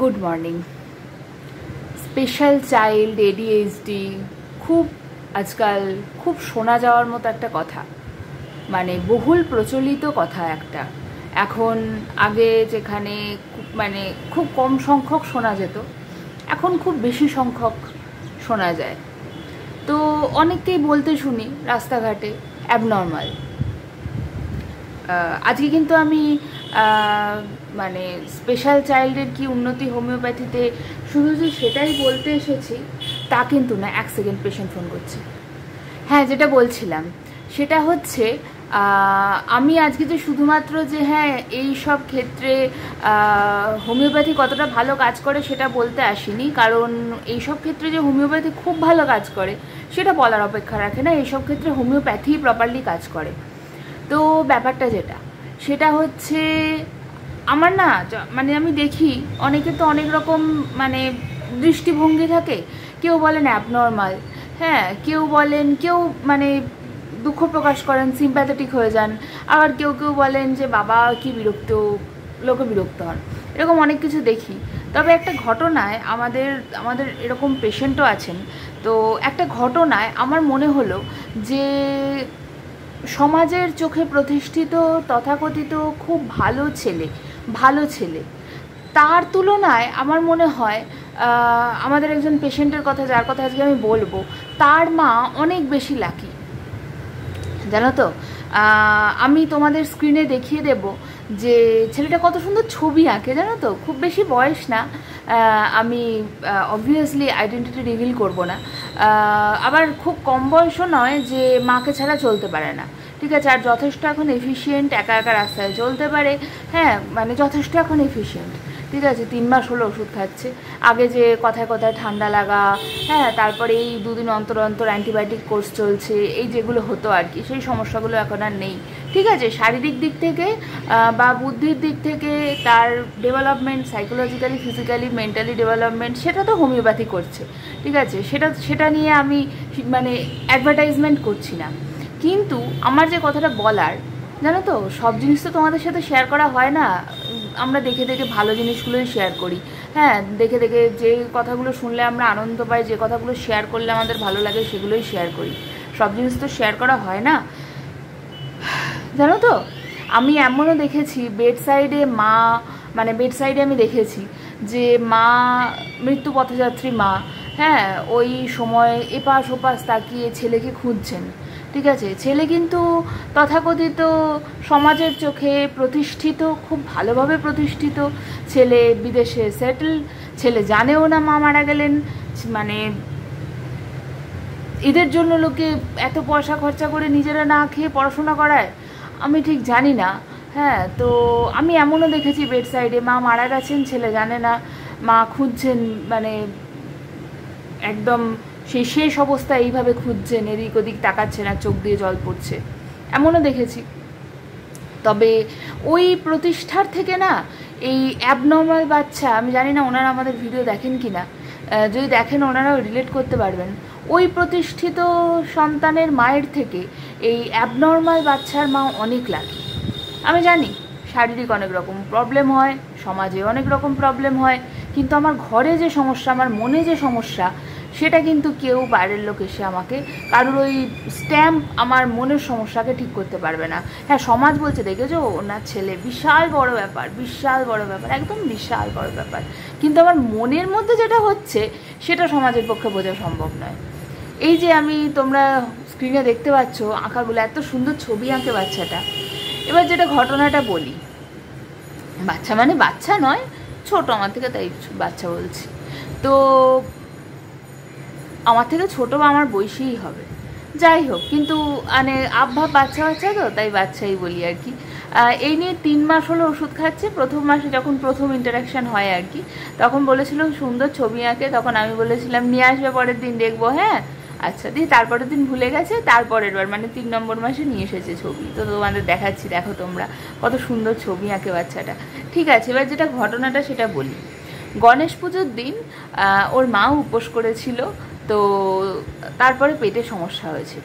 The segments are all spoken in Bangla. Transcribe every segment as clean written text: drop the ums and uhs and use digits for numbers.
Good morning. Special child ADHD খুব আজকাল খুব শোনা যাওয়ার মতো একটা কথা, মানে বহুল প্রচলিত কথা একটা। এখন আগে যেখানে খুব কম সংখ্যক শোনা যেত, এখন খুব বেশি সংখ্যক শোনা যায়। তো অনেককেই বলতে শুনি রাস্তাঘাটে অ্যাবনর্মাল। আজকে কিন্তু আমি মানে স্পেশাল চাইল্ডের কি উন্নতি হোমিওপ্যাথিতে শুধু যে সেটাই বলতে এসেছি তা কিন্তু না। এক সেকেন্ড, পেশেন্ট ফোন করছে। হ্যাঁ, যেটা বলছিলাম সেটা হচ্ছে আমি আজকে যে শুধুমাত্র যে হ্যাঁ এই সব ক্ষেত্রে হোমিওপ্যাথি কতটা ভালো কাজ করে সেটা বলতে আসিনি, কারণ এই সব ক্ষেত্রে যে হোমিওপ্যাথি খুব ভালো কাজ করে সেটা বলার অপেক্ষা রাখে না। এইসব ক্ষেত্রে হোমিওপ্যাথি প্রপারলি কাজ করে। তো ব্যাপারটা যেটা সেটা হচ্ছে আমার না আমি দেখি অনেকে তো অনেক রকম দৃষ্টিভঙ্গি থাকে। কেউ বলেন অ্যাবনর্মাল, হ্যাঁ, কেউ বলেন, কেউ দুঃখ প্রকাশ করেন, সিম্প্যাথেটিক হয়ে যান। আবার কেউ কেউ বলেন যে বাবা কি বিরক্ত, লোকে বিরক্ত হন। এরকম অনেক কিছু দেখি। তবে একটা ঘটনায় আমাদের এরকম পেশেন্টও আছেন। তো একটা ঘটনায় আমার মনে হলো যে সমাজের চোখে প্রতিষ্ঠিত তথাকথিত খুব ভালো ছেলে তার তুলনায় আমার মনে হয় আমাদের একজন পেশেন্টের কথা, যার কথা আজকে আমি বলবো, তার মা অনেক বেশি লাকি, জানো তো। আমি তোমাদের স্ক্রিনে দেখিয়ে দেব যে ছেলেটা কত সুন্দর ছবি আঁকে, জানো তো। খুব বেশি বয়স না, আমি অবভিয়াসলি আইডেন্টিটি রিভিল করব না। আবার খুব কম বয়সও নয় যে মাকে ছাড়া চলতে পারে না, ঠিক আছে। আর যথেষ্ট এখন এফিশিয়েন্ট, একা একা রাস্তায় চলতে পারে, হ্যাঁ, যথেষ্ট এখন এফিশিয়েন্ট, ঠিক আছে। 3 মাস হলো ওষুধ খাচ্ছে। আগে যে কথায় কথায় ঠান্ডা লাগা, হ্যাঁ, তারপরে এই 2 দিন অন্তর অন্তর অ্যান্টিবায়োটিক কোর্স চলছে, এই যেগুলো হতো আর কি, সেই সমস্যাগুলো এখন আর নেই, ঠিক আছে। শারীরিক দিক থেকে বা বুদ্ধির দিক থেকে তার development, psychologically, physically, mentally development, সেটা তো হোমিওপ্যাথি করছে, ঠিক আছে। সেটা নিয়ে আমি অ্যাডভার্টাইজমেন্ট করছি না। কিন্তু আমার যে কথাটা বলার, জানো তো, সব জিনিস তো তোমাদের সাথে শেয়ার করা হয় না। আমরা দেখে দেখে ভালো জিনিসগুলোই শেয়ার করি, হ্যাঁ, দেখে দেখে যে কথাগুলো শুনলে আমরা আনন্দ পাই, যে কথাগুলো শেয়ার করলে আমাদের ভালো লাগে, সেগুলোই শেয়ার করি। সব জিনিস তো শেয়ার করা হয় না, জানো তো। আমি এমনও দেখেছি বেড সাইডে আমি দেখেছি যে মা, মৃত্যু পথযাত্রী মা, হ্যাঁ, ওই সময় এপাশ ওপাশ তাকিয়ে ছেলেকে খুঁজছেন, ঠিক আছে। ছেলে কিন্তু তথাকথিত সমাজের চোখে প্রতিষ্ঠিত, খুব ভালোভাবে প্রতিষ্ঠিত ছেলে, বিদেশে সেটেল। ছেলে জানেও না মা মারা গেলেন। এদের জন্য লোকে এত পয়সা খরচা করে নিজেরা না খেয়ে পড়াশোনা করায়, আমি ঠিক জানি না, হ্যাঁ। তো আমি এমনও দেখেছি বেড সাইডে মা মারা গেছেন, ছেলে জানে না, মা খুঁজছেন, একদম সেই শেষ অবস্থায় এইভাবে খুঁজছেন, এদিক ওদিক তাকাচ্ছে না, চোখ দিয়ে জল পড়ছে, এমনও দেখেছি। তবে ওই প্রতিষ্ঠার থেকে না এই অ্যাবনর্মাল বাচ্চা, আমি জানি না ওনারা আমাদের ভিডিও দেখেন কি না, যদি দেখেন ওনারাও রিলেট করতে পারবেন। ওই প্রতিষ্ঠিত সন্তানের মায়ের থেকে এই অ্যাবনর্মাল বাচ্চার মা অনেক লাকি। আমি জানি শারীরিক অনেক রকম প্রবলেম হয়, সমাজে অনেক রকম প্রবলেম হয়, কিন্তু আমার ঘরে যে সমস্যা, আমার মনে যে সমস্যা, সেটা কিন্তু কেউ বাইরের লোক এসে আমাকে কারোর ওই স্ট্যাম্প আমার মনের সমস্যাকে ঠিক করতে পারবে না। হ্যাঁ, সমাজ বলছে দেখেছো ওনার ছেলে, বিশাল বড় ব্যাপার, একদম বিশাল বড় ব্যাপার, কিন্তু আমার মনের মধ্যে যেটা হচ্ছে সেটা সমাজের পক্ষে বোঝা সম্ভব নয়। এই যে তোমরা স্ক্রিনে দেখতে পাচ্ছ আঁকাগুলো, এত সুন্দর ছবি আঁকে বাচ্চাটা। এবার যেটা ঘটনাটা বলি, বাচ্চা নয়, ছোট আমার থেকে, তাই বাচ্চা বলছি। তো আমার থেকে ছোটো বা আমার বয়সীই হবে, যাই হোক, কিন্তু আবভাব বাচ্চা তো, তাই বাচ্চাই বলি আর কি। এই নিয়ে 3 মাস হলো ওষুধ খাচ্ছে। প্রথম মাসে যখন প্রথম ইন্টারাকশান হয় আর কি, তখন বলেছিল সুন্দর ছবি আঁকে, তখন আমি বলেছিলাম নিয়ে আসবে পরের দিন দেখবো, হ্যাঁ আচ্ছা, দিয়ে তারপরের দিন ভুলে গেছে। তারপরের বার 3 নম্বর মাসে নিয়ে এসেছে ছবি, তো তোমাদের দেখাচ্ছি, দেখো তোমরা কত সুন্দর ছবি আঁকে বাচ্চাটা, ঠিক আছে। এবার যেটা ঘটনাটা সেটা বলি। গণেশ পুজোর দিন ওর মা উপোস করেছিল, তো তারপরে পেটে সমস্যা হয়েছিল,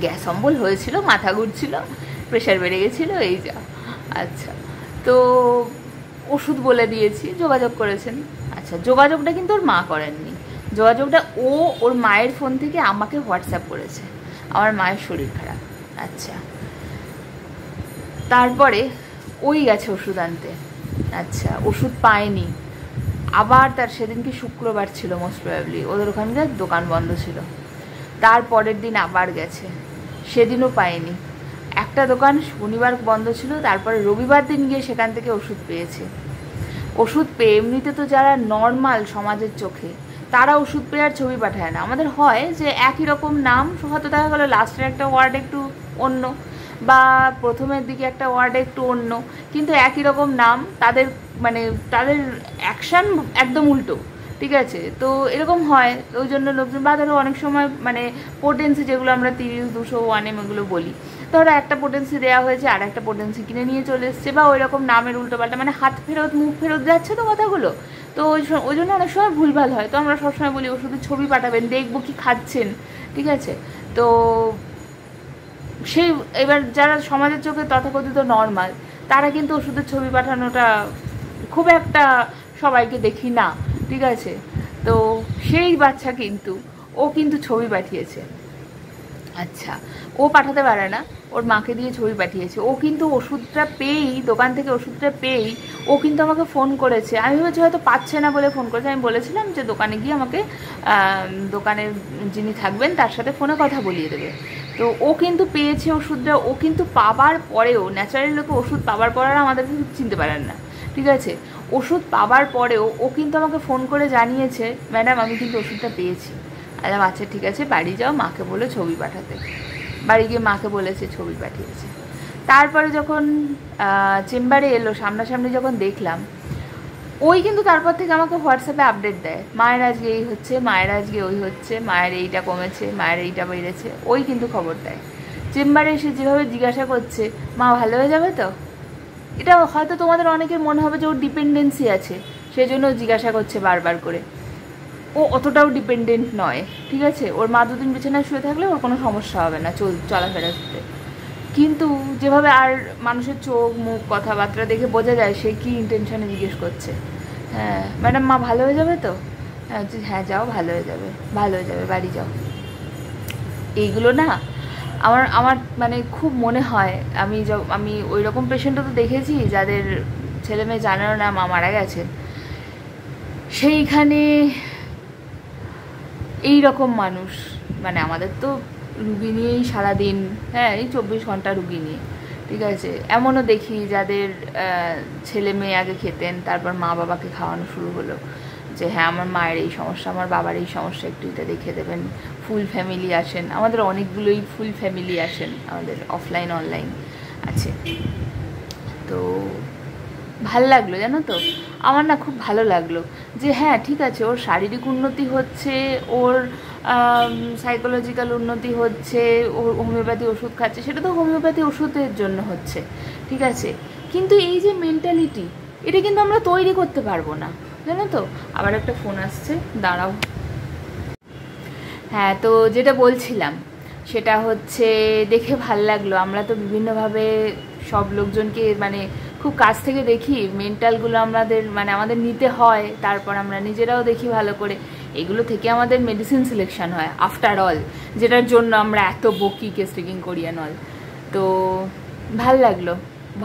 গ্যাস অম্বল হয়েছিল, মাথা ঘুরছিল, প্রেশার বেড়ে গেছিলো, এই যা। আচ্ছা, তো ওষুধ বলে দিয়েছি, যোগাযোগ করেছেন। আচ্ছা, যোগাযোগটা কিন্তু ওর মা করেননি, যোগাযোগটা ওর মায়ের ফোন থেকে আমাকে হোয়াটসঅ্যাপ করেছে, আমার মায়ের শরীর খারাপ। আচ্ছা, তারপরে ওই গেছে ওষুধ আনতে। আচ্ছা, ওষুধ পায়নি, আবার তার সেদিনকে শুক্রবার ছিল, মোস্ট প্রবাবলি ওদের ওখানকার দোকান বন্ধ ছিল। তারপরের দিন আবার গেছে, সেদিনও পায়নি। একটা দোকান শনিবার বন্ধ ছিল, তারপরে রবিবার দিন গিয়ে সেখান থেকে ওষুধ পেয়েছে। ওষুধ পেয়ে এমনিতে তো যারা নর্মাল সমাজের চোখে, তারা ওষুধ পেয়ে আর ছবি পাঠায় না। আমাদের হয় যে একই রকম নাম, হয়তো দেখা গেলো লাস্টের একটা ওয়ার্ড একটু অন্য, বা প্রথমের দিকে একটা ওয়ার্ড একটু অন্য, কিন্তু একই রকম নাম, তাদের মানে তাদের অ্যাকশান একদম উল্টো, ঠিক আছে? তো এরকম হয়, ওই জন্য লোকজন, বা ধরো অনেক সময় মানে পোটেন্সি যেগুলো আমরা 30, 200, 1M এগুলো বলি, ধরো একটা পোটেন্সি দেওয়া হয়েছে আর একটা পোটেন্সি কিনে নিয়ে চলে এসছে, বা ওই রকম নামের উল্টোপাল্টা, মানে হাত ফেরত মুখ ফেরত যাচ্ছে তো কথাগুলো, তো ওই জন্য অনেক সময় ভুলভাল হয়। তো আমরা সবসময় বলি ওষুধের ছবি পাঠাবেন, দেখবো কি খাচ্ছেন, ঠিক আছে? তো সেই এবার যারা সমাজের চোখে তথাকথিত নর্মাল, তারা কিন্তু ওষুধের ছবি পাঠানোটা খুব একটা সবাইকে দেখি না, ঠিক আছে? তো সেই বাচ্চা কিন্তু ও কিন্তু ছবি পাঠিয়েছে। আচ্ছা, ও পাঠাতে পারে না, ওর মাকে দিয়ে ছবি পাঠিয়েছে। ও কিন্তু ওষুধটা পেয়েই, দোকান থেকে ওষুধটা পেয়েই ও কিন্তু আমাকে ফোন করেছে। আমি ভেবেছি হয়তো পাচ্ছে না বলে ফোন করেছে। আমি বলেছিলাম যে দোকানে গিয়ে আমাকে দোকানের যিনি থাকবেন তার সাথে ফোনে কথা বলিয়ে দেবে। তো ও কিন্তু পেয়েছে ওষুধটা। ও কিন্তু পাবার পরেও, ন্যাচারালি লোকে ওষুধ পাবার পর আর আমাদের চিনতে পারেন না, ঠিক আছে? ওষুধ পাবার পরেও ও কিন্তু আমাকে ফোন করে জানিয়েছে, ম্যাডাম আমি কিন্তু ওষুধটা পেয়েছি। আচ্ছা ঠিক আছে, বাড়ি যাও, মাকে বলে ছবি পাঠাতে। বাড়ি গিয়ে মাকে বলেছে, ছবি পাঠিয়েছে। তারপরে যখন চেম্বারে এলো, সামনাসামনি যখন দেখলাম, ওই কিন্তু তারপর থেকে আমাকে হোয়াটসঅ্যাপে আপডেট দেয়, মায়ের আজকে এই হচ্ছে, মায়ের আজকে ওই হচ্ছে, মায়ের এইটা কমেছে, মায়ের এইটা বেড়েছে, ওই কিন্তু খবর দেয়। চেম্বারে এসে যেভাবে জিজ্ঞাসা করছে, মা ভালো হয়ে যাবে তো, এটা হয়তো তোমাদের অনেকের মনে হবে যে ওর ডিপেন্ডেন্সি আছে, সেই জন্য জিজ্ঞাসা করছে বারবার করে। ও অতটাও ডিপেন্ডেন্ট নয়, ঠিক আছে? ওর মা দুদিন বিছানায় শুয়ে থাকলে ওর কোনো সমস্যা হবে না চলাফেরাতে। কিন্তু যেভাবে আর মানুষের চোখ মুখ কথাবার্তা দেখে বোঝা যায় সে কী ইন্টেনশনে জিজ্ঞেস করছে। হ্যাঁ ম্যাডাম, মা ভালো হয়ে যাবে তো? হ্যাঁ যাও, ভালো হয়ে যাবে, ভালো হয়ে যাবে, বাড়ি যাও। এইগুলো না আমার মানে খুব মনে হয়, আমি ওই রকম পেশেন্টও তো দেখেছি যাদের ছেলে মেয়ে জানেও না মা মারা গেছেন। সেইখানে এই রকম মানুষ, মানে আমাদের তো রুগী নিয়েই সারাদিন, হ্যাঁ এই 24 ঘন্টা রুগী নিয়ে, ঠিক আছে? এমনও দেখি যাদের ছেলে মেয়ে আগে খেতেন, তারপর মা বাবাকে খাওয়ানো শুরু হলো, যে হ্যাঁ আমার মায়ের এই সমস্যা, আমার বাবার এই সমস্যা, একটু এটা দেখে দেবেন। ফুল ফ্যামিলি আসেন, আমাদের অনেকগুলোই ফুল ফ্যামিলি আসেন, আমাদের অফলাইন অনলাইন আছে। তো ভাল লাগলো জানো তো, আমার না খুব ভালো লাগলো যে হ্যাঁ ঠিক আছে, ওর শারীরিক উন্নতি হচ্ছে, ওর সাইকোলজিক্যাল উন্নতি হচ্ছে, ওর হোমিওপ্যাথি ওষুধ খাচ্ছে, সেটা তো হোমিওপ্যাথি ওষুধের জন্য হচ্ছে, ঠিক আছে? কিন্তু এই যে মেন্টালিটি, এটা কিন্তু আমরা তৈরি করতে পারবো না, জানো তো। আবার একটা ফোন আসছে, দাঁড়াও। হ্যাঁ, তো যেটা বলছিলাম সেটা হচ্ছে, দেখে ভাল লাগলো। আমরা তো বিভিন্নভাবে সব লোকজনকে মানে খুব কাছ থেকে দেখি, মেন্টালগুলো আমাদের নিতে হয়, তারপর আমরা নিজেরাও দেখি ভালো করে। এগুলো থেকে আমাদের মেডিসিন সিলেকশন হয় আফটার অল, যেটার জন্য আমরা এত বকি কেস টেকিং করি অ্যান্ড অল। তো ভাল লাগলো,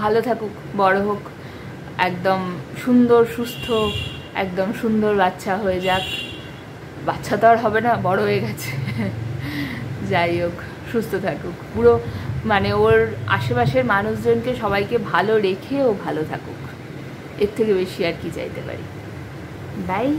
ভালো থাকুক, বড় হোক, একদম সুন্দর সুস্থ, একদম সুন্দর বাচ্চা হয়ে যাক। বাচ্চা তো আর হবে না, বড় হয়ে গেছে। যাই হোক, সুস্থ থাকুক পুরো, মানে ওর আশেপাশের মানুষজনকে সবাইকে ভালো রেখে ও ভালো থাকুক, এর থেকে বেশি আর কি চাইতে পারি। বাই।